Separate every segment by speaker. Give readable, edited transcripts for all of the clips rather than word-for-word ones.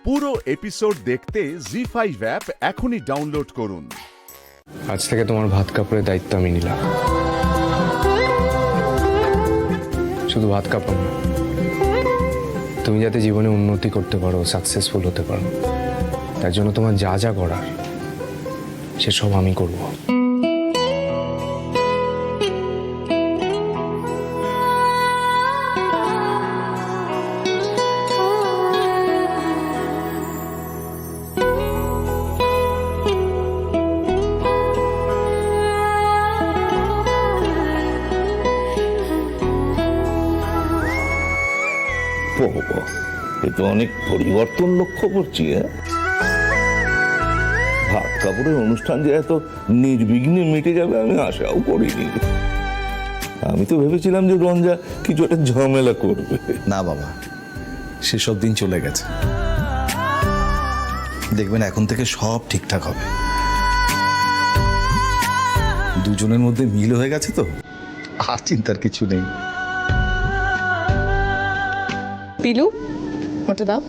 Speaker 1: পুরো এপিসোড দেখতে জি5 অ্যাপ এখনই ডাউনলোড করুন।
Speaker 2: আজ থেকে তোমার ভাত কাপড়ের দায়িত্ব আমি নিলাম। শুধু ভাত কাপড় না, তুমি যাতে জীবনে উন্নতি করতে পারো, সাকসেসফুল হতে পারো, তার জন্য তোমার যা যা করার সেসব আমি করব।
Speaker 3: বাবা, এ তো অনেক পরিবর্তন লক্ষ্য করছি। ভাত কাপড়ের অনুষ্ঠান যে এত নির্বিঘ্নে মিটে যাবে আমি আশাও করিনি। আমি তো ভেবেছিলাম যে রঞ্জা কিছু একটা ঝামেলা করবে।
Speaker 4: না বাবা, সেসব দিন চলে গেছে। দেখবেন এখন থেকে সব ঠিকঠাক হবে। দুজনের মধ্যে মিল হয়ে গেছে তো, আর চিন্তার কিছু নেই।
Speaker 5: পিলু, ওটা দাও।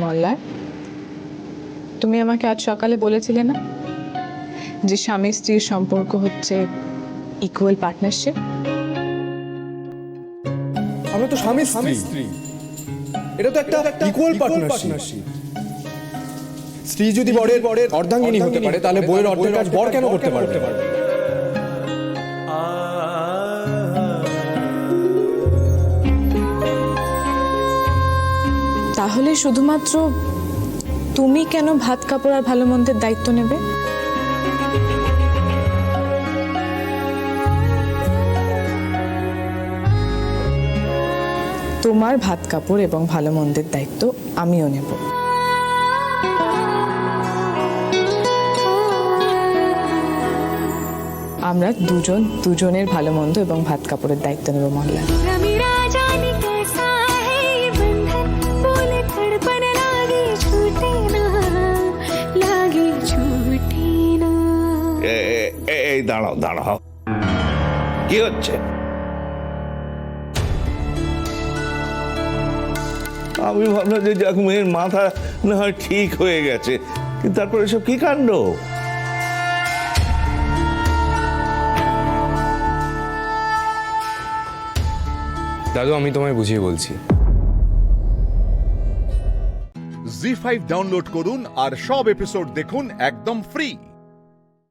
Speaker 5: মল্লার, তুমি আমাকে আজ সকালে বলেছিলে না যে স্বামী স্ত্রীর সম্পর্ক হচ্ছে ইকুয়াল পার্টনারশিপ?
Speaker 2: আমরা তো স্বামী স্ত্রী, এটা তো একটা ইকুয়াল পার্টনারশিপ। স্ত্রী যদি বরের অর্ধাঙ্গিনী হতে পারে, তাহলে বইয়ের অর্ধেক কাজ বর কেন করতে পারবে?
Speaker 5: তাহলে শুধুমাত্র তুমি কেন ভাত কাপড় আর ভালো মন্দের দায়িত্ব নেবে? তোমার ভাত কাপড় এবং ভালো মন্দের দায়িত্ব আমিও নেব। আমরা দুজনের ভালো মন্দ এবং ভাত কাপড়ের দায়িত্ব নেব মহল্লা।
Speaker 3: এই দাঁড়াও দাঁড়াও, কি হচ্ছে? আমি ভাবলাম যে যাক মেয়ের মাথা না হয় ঠিক হয়ে গেছে, কিন্তু তারপর এসব কি কাণ্ড?
Speaker 2: দাদু, আমি তোমায় বুঝিয়ে বলছি।
Speaker 1: জি5 ডাউনলোড করুন আর সব এপিসোড দেখুন একদম ফ্রি।